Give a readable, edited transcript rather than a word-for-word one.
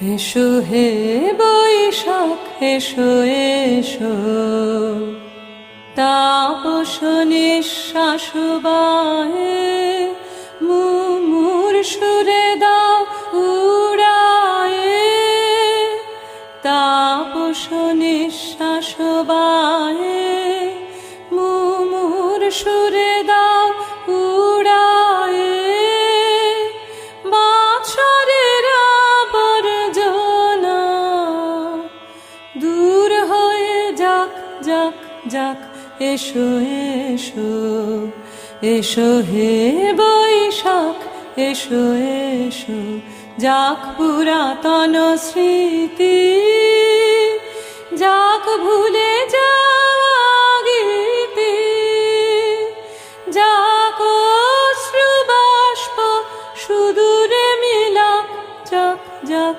এসো হে বৈশাখ এসো এসো, তাপস নিঃশ্বাস বায়ে মুমুর সুরে দাও উড়ায়ে, তাপস নিঃশ্বাস বায়ে মুমুর সুরে দাও উড়ায়ে। বাছরের আবর্জনা দূর হয়ে যাক যাক যাক, এসো এসো এসো হে বৈশাখ এসো এসো, যাক পুরাতন স্মৃতি, যাক ভুলে যাওয়া গীতি, যাক অশ্রু বাষ্প সুদূরে মিলাক, যাক যাক।